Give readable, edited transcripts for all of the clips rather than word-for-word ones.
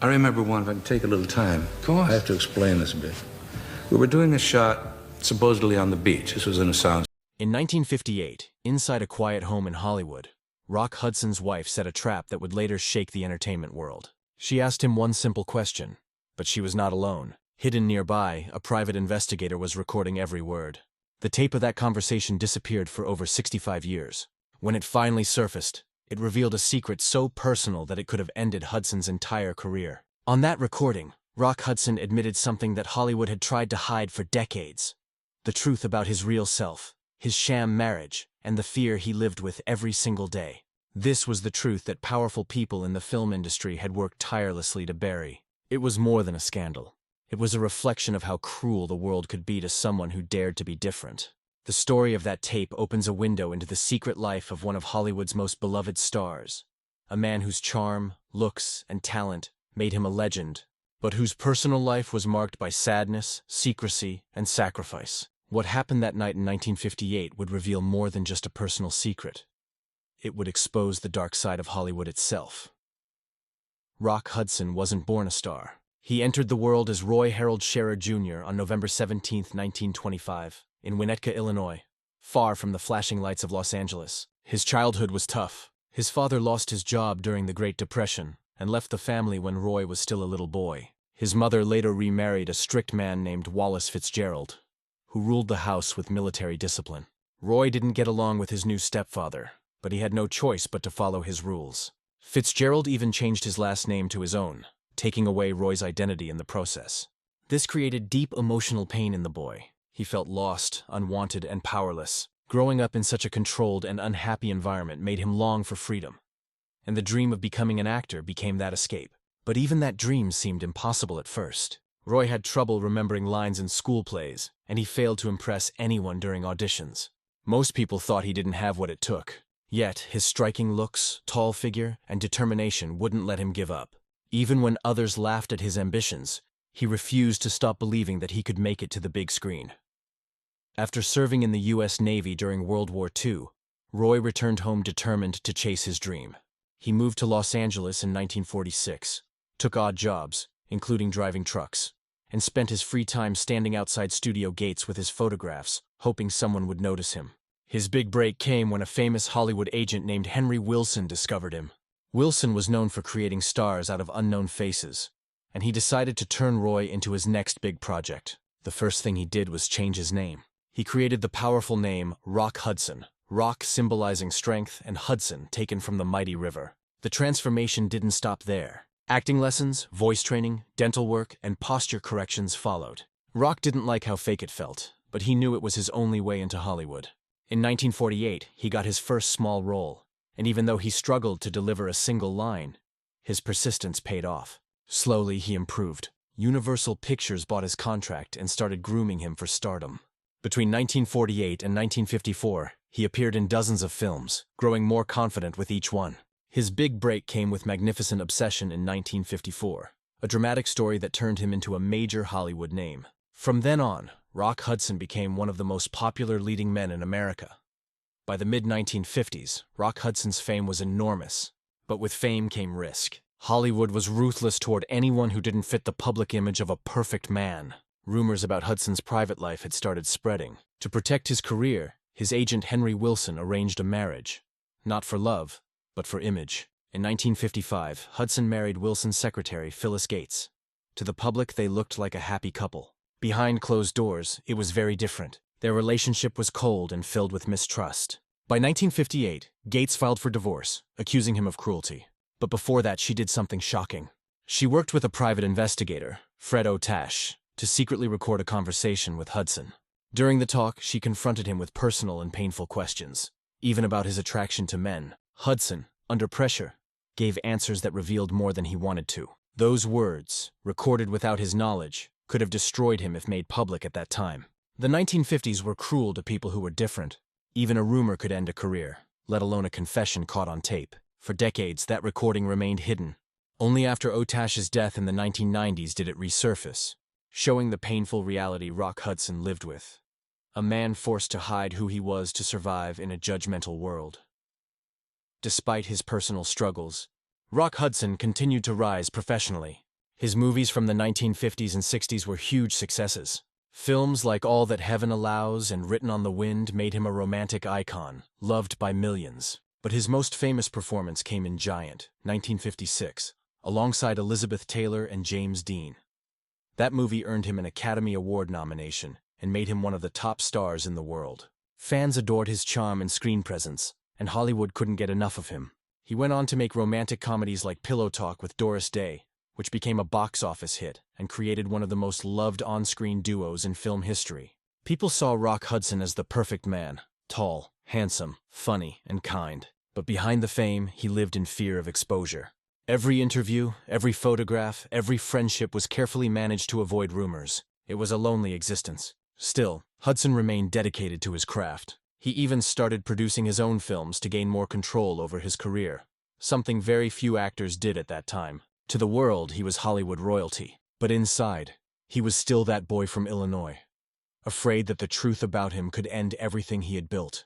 I remember one, if I can take a little time. Of course. I have to explain this a bit. We were doing a shot supposedly on the beach. This was in a sound. In 1958, inside a quiet home in Hollywood, Rock Hudson's wife set a trap that would later shake the entertainment world. She asked him one simple question, but she was not alone. Hidden nearby, a private investigator was recording every word. The tape of that conversation disappeared for over 65 years. When it finally surfaced, it revealed a secret so personal that it could have ended Hudson's entire career. On that recording, Rock Hudson admitted something that Hollywood had tried to hide for decades: the truth about his real self, his sham marriage, and the fear he lived with every single day. This was the truth that powerful people in the film industry had worked tirelessly to bury. It was more than a scandal. It was a reflection of how cruel the world could be to someone who dared to be different. The story of that tape opens a window into the secret life of one of Hollywood's most beloved stars, a man whose charm, looks, and talent made him a legend, but whose personal life was marked by sadness, secrecy, and sacrifice. What happened that night in 1958 would reveal more than just a personal secret. It would expose the dark side of Hollywood itself. Rock Hudson wasn't born a star. He entered the world as Roy Harold Scherer Jr. on November 17, 1925, in Winnetka, Illinois, far from the flashing lights of Los Angeles. His childhood was tough. His father lost his job during the Great Depression and left the family when Roy was still a little boy. His mother later remarried a strict man named Wallace Fitzgerald, who ruled the house with military discipline. Roy didn't get along with his new stepfather, but he had no choice but to follow his rules. Fitzgerald even changed his last name to his own, taking away Roy's identity in the process. This created deep emotional pain in the boy. He felt lost, unwanted, and powerless. Growing up in such a controlled and unhappy environment made him long for freedom, and the dream of becoming an actor became that escape. But even that dream seemed impossible at first. Roy had trouble remembering lines in school plays, and he failed to impress anyone during auditions. Most people thought he didn't have what it took. Yet, his striking looks, tall figure, and determination wouldn't let him give up. Even when others laughed at his ambitions, he refused to stop believing that he could make it to the big screen. After serving in the U.S. Navy during World War II, Roy returned home determined to chase his dream. He moved to Los Angeles in 1946, took odd jobs, including driving trucks, and spent his free time standing outside studio gates with his photographs, hoping someone would notice him. His big break came when a famous Hollywood agent named Henry Wilson discovered him. Wilson was known for creating stars out of unknown faces, and he decided to turn Roy into his next big project. The first thing he did was change his name. He created the powerful name Rock Hudson, rock symbolizing strength and Hudson taken from the mighty river. The transformation didn't stop there. Acting lessons, voice training, dental work, and posture corrections followed. Rock didn't like how fake it felt, but he knew it was his only way into Hollywood. In 1948, he got his first small role, and even though he struggled to deliver a single line, his persistence paid off. Slowly, he improved. Universal Pictures bought his contract and started grooming him for stardom. Between 1948 and 1954, he appeared in dozens of films, growing more confident with each one. His big break came with Magnificent Obsession in 1954, a dramatic story that turned him into a major Hollywood name. From then on, Rock Hudson became one of the most popular leading men in America. By the mid-1950s, Rock Hudson's fame was enormous, but with fame came risk. Hollywood was ruthless toward anyone who didn't fit the public image of a perfect man. Rumors about Hudson's private life had started spreading. To protect his career, his agent Henry Wilson arranged a marriage, not for love, but for image. In 1955, Hudson married Wilson's secretary, Phyllis Gates. To the public, they looked like a happy couple. Behind closed doors, it was very different. Their relationship was cold and filled with mistrust. By 1958, Gates filed for divorce, accusing him of cruelty. But before that, she did something shocking. She worked with a private investigator, Fred O'Tash, to secretly record a conversation with Hudson. During the talk, she confronted him with personal and painful questions, even about his attraction to men. Hudson, under pressure, gave answers that revealed more than he wanted to. Those words, recorded without his knowledge, could have destroyed him if made public at that time. The 1950s were cruel to people who were different. Even a rumor could end a career, let alone a confession caught on tape. For decades, that recording remained hidden. Only after O'Tash's death in the 1990s did it resurface, showing the painful reality Rock Hudson lived with. A man forced to hide who he was to survive in a judgmental world. Despite his personal struggles, Rock Hudson continued to rise professionally. His movies from the 1950s and 60s were huge successes. Films like All That Heaven Allows and Written on the Wind made him a romantic icon, loved by millions. But his most famous performance came in Giant, 1956, alongside Elizabeth Taylor and James Dean. That movie earned him an Academy Award nomination and made him one of the top stars in the world. Fans adored his charm and screen presence, and Hollywood couldn't get enough of him. He went on to make romantic comedies like Pillow Talk with Doris Day, which became a box office hit and created one of the most loved on-screen duos in film history. People saw Rock Hudson as the perfect man, tall, handsome, funny, and kind. But behind the fame, he lived in fear of exposure. Every interview, every photograph, every friendship was carefully managed to avoid rumors. It was a lonely existence. Still, Hudson remained dedicated to his craft. He even started producing his own films to gain more control over his career, something very few actors did at that time. To the world, he was Hollywood royalty. But inside, he was still that boy from Illinois, afraid that the truth about him could end everything he had built.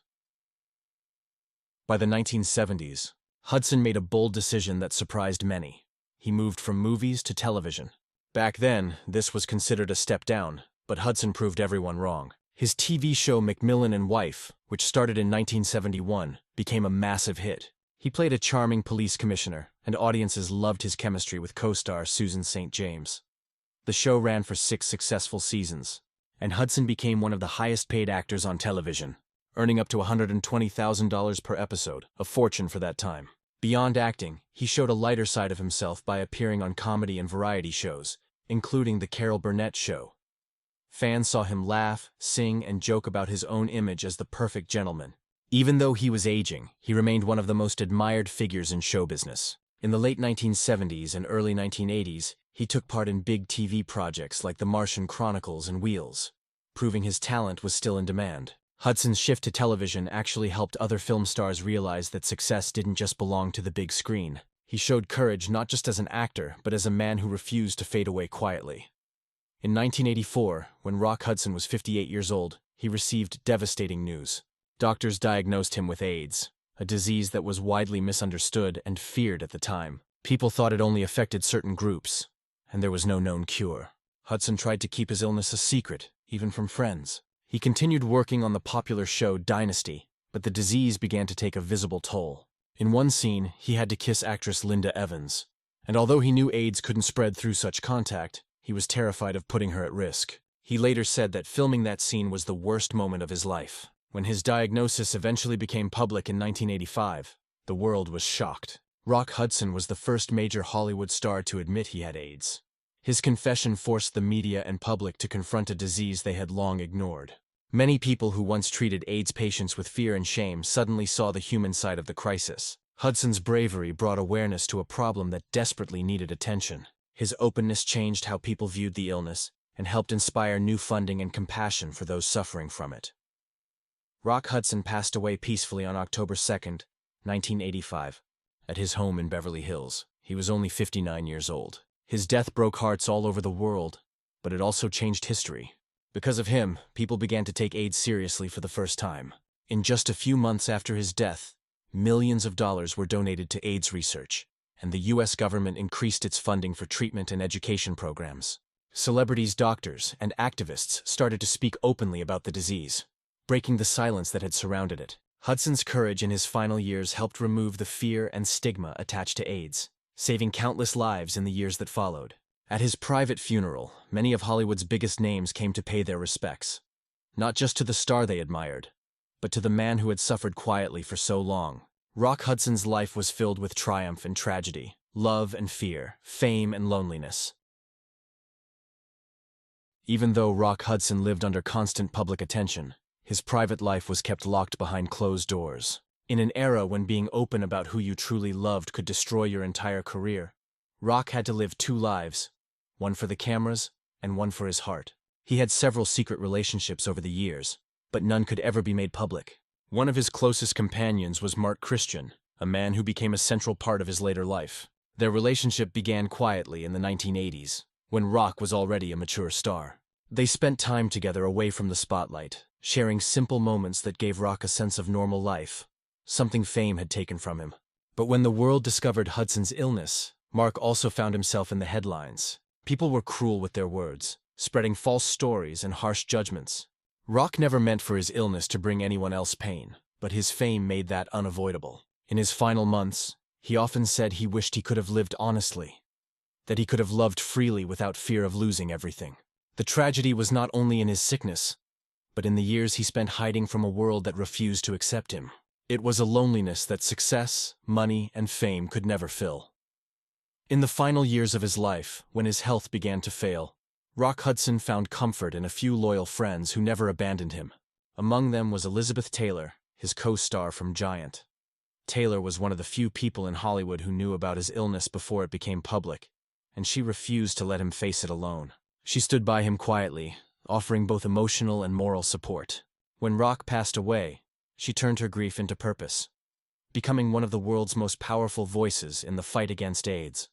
By the 1970s, Hudson made a bold decision that surprised many. He moved from movies to television. Back then, this was considered a step down, but Hudson proved everyone wrong. His TV show McMillan and Wife, which started in 1971, became a massive hit. He played a charming police commissioner, and audiences loved his chemistry with co-star Susan St. James. The show ran for 6 successful seasons, and Hudson became one of the highest-paid actors on television, earning up to $120,000 per episode, a fortune for that time. Beyond acting, he showed a lighter side of himself by appearing on comedy and variety shows, including The Carol Burnett Show. Fans saw him laugh, sing, and joke about his own image as the perfect gentleman. Even though he was aging, he remained one of the most admired figures in show business. In the late 1970s and early 1980s, he took part in big TV projects like The Martian Chronicles and Wheels, proving his talent was still in demand. Hudson's shift to television actually helped other film stars realize that success didn't just belong to the big screen. He showed courage not just as an actor, but as a man who refused to fade away quietly. In 1984, when Rock Hudson was 58 years old, he received devastating news. Doctors diagnosed him with AIDS, a disease that was widely misunderstood and feared at the time. People thought it only affected certain groups, and there was no known cure. Hudson tried to keep his illness a secret, even from friends. He continued working on the popular show Dynasty, but the disease began to take a visible toll. In one scene, he had to kiss actress Linda Evans, and although he knew AIDS couldn't spread through such contact, he was terrified of putting her at risk. He later said that filming that scene was the worst moment of his life. When his diagnosis eventually became public in 1985, the world was shocked. Rock Hudson was the first major Hollywood star to admit he had AIDS. His confession forced the media and public to confront a disease they had long ignored. Many people who once treated AIDS patients with fear and shame suddenly saw the human side of the crisis. Hudson's bravery brought awareness to a problem that desperately needed attention. His openness changed how people viewed the illness and helped inspire new funding and compassion for those suffering from it. Rock Hudson passed away peacefully on October 2, 1985, at his home in Beverly Hills. He was only 59 years old. His death broke hearts all over the world, but it also changed history. Because of him, people began to take AIDS seriously for the first time. In just a few months after his death, millions of dollars were donated to AIDS research, and the U.S. government increased its funding for treatment and education programs. Celebrities, doctors, and activists started to speak openly about the disease, breaking the silence that had surrounded it. Hudson's courage in his final years helped remove the fear and stigma attached to AIDS, saving countless lives in the years that followed. At his private funeral, many of Hollywood's biggest names came to pay their respects, not just to the star they admired, but to the man who had suffered quietly for so long. Rock Hudson's life was filled with triumph and tragedy, love and fear, fame and loneliness. Even though Rock Hudson lived under constant public attention, his private life was kept locked behind closed doors. In an era when being open about who you truly loved could destroy your entire career, Rock had to live 2 lives, one for the cameras and one for his heart. He had several secret relationships over the years, but none could ever be made public. One of his closest companions was Mark Christian, a man who became a central part of his later life. Their relationship began quietly in the 1980s, when Rock was already a mature star. They spent time together away from the spotlight, sharing simple moments that gave Rock a sense of normal life, something fame had taken from him. But when the world discovered Hudson's illness, Mark also found himself in the headlines. People were cruel with their words, spreading false stories and harsh judgments. Rock never meant for his illness to bring anyone else pain, but his fame made that unavoidable. In his final months, he often said he wished he could have lived honestly, that he could have loved freely without fear of losing everything. The tragedy was not only in his sickness, but in the years he spent hiding from a world that refused to accept him. It was a loneliness that success, money, and fame could never fill. In the final years of his life, when his health began to fail, Rock Hudson found comfort in a few loyal friends who never abandoned him. Among them was Elizabeth Taylor, his co-star from Giant. Taylor was one of the few people in Hollywood who knew about his illness before it became public, and she refused to let him face it alone. She stood by him quietly, offering both emotional and moral support. When Rock passed away, she turned her grief into purpose, becoming one of the world's most powerful voices in the fight against AIDS.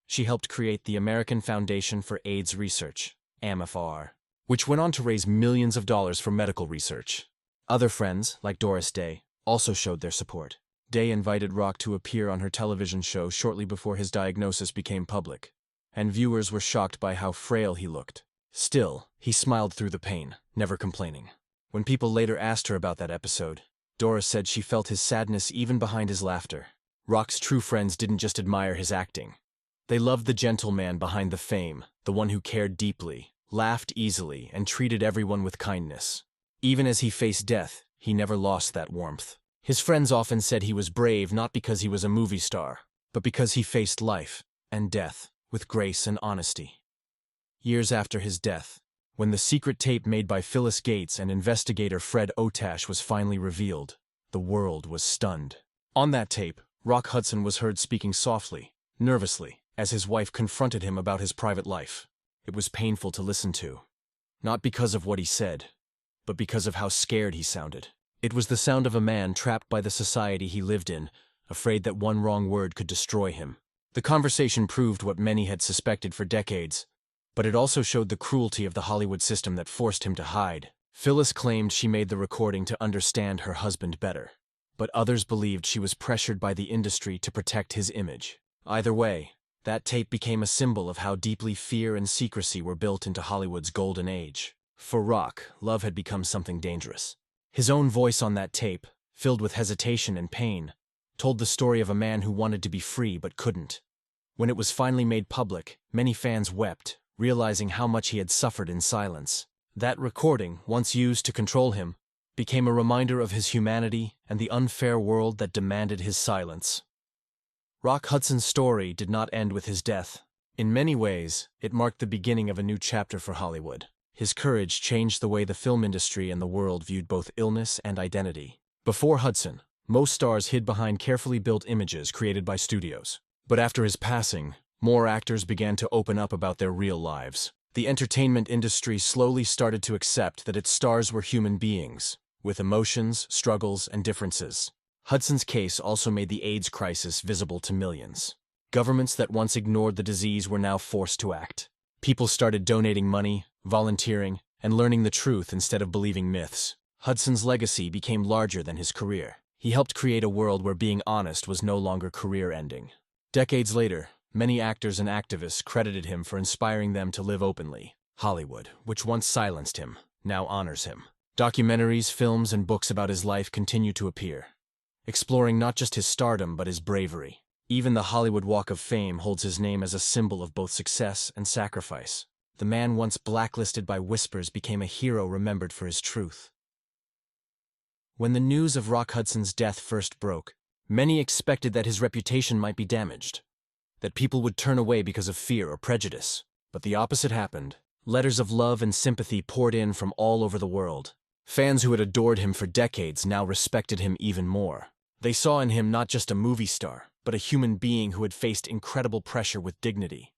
She helped create the American Foundation for AIDS Research, AMFR, which went on to raise millions of dollars for medical research. Other friends, like Doris Day, also showed their support. Day invited Rock to appear on her television show shortly before his diagnosis became public, and viewers were shocked by how frail he looked. Still, he smiled through the pain, never complaining. When people later asked her about that episode, Doris said she felt his sadness even behind his laughter. Rock's true friends didn't just admire his acting. They loved the gentleman behind the fame, the one who cared deeply, laughed easily, and treated everyone with kindness. Even as he faced death, he never lost that warmth. His friends often said he was brave not because he was a movie star, but because he faced life and death with grace and honesty. Years after his death, when the secret tape made by Phyllis Gates and investigator Fred Otash was finally revealed, the world was stunned. On that tape, Rock Hudson was heard speaking softly, nervously, as his wife confronted him about his private life. It was painful to listen to. Not because of what he said, but because of how scared he sounded. It was the sound of a man trapped by the society he lived in, afraid that one wrong word could destroy him. The conversation proved what many had suspected for decades, but it also showed the cruelty of the Hollywood system that forced him to hide. Phyllis claimed she made the recording to understand her husband better, but others believed she was pressured by the industry to protect his image. Either way, that tape became a symbol of how deeply fear and secrecy were built into Hollywood's golden age. For Rock, love had become something dangerous. His own voice on that tape, filled with hesitation and pain, told the story of a man who wanted to be free but couldn't. When it was finally made public, many fans wept, realizing how much he had suffered in silence. That recording, once used to control him, became a reminder of his humanity and the unfair world that demanded his silence. Rock Hudson's story did not end with his death. In many ways, it marked the beginning of a new chapter for Hollywood. His courage changed the way the film industry and the world viewed both illness and identity. Before Hudson, most stars hid behind carefully built images created by studios. But after his passing, more actors began to open up about their real lives. The entertainment industry slowly started to accept that its stars were human beings, with emotions, struggles, and differences. Hudson's case also made the AIDS crisis visible to millions. Governments that once ignored the disease were now forced to act. People started donating money, volunteering, and learning the truth instead of believing myths. Hudson's legacy became larger than his career. He helped create a world where being honest was no longer career-ending. Decades later, many actors and activists credited him for inspiring them to live openly. Hollywood, which once silenced him, now honors him. Documentaries, films, and books about his life continue to appear, exploring not just his stardom but his bravery. Even the Hollywood Walk of Fame holds his name as a symbol of both success and sacrifice. The man once blacklisted by whispers became a hero remembered for his truth. When the news of Rock Hudson's death first broke, many expected that his reputation might be damaged, that people would turn away because of fear or prejudice. But the opposite happened. Letters of love and sympathy poured in from all over the world. Fans who had adored him for decades now respected him even more. They saw in him not just a movie star, but a human being who had faced incredible pressure with dignity.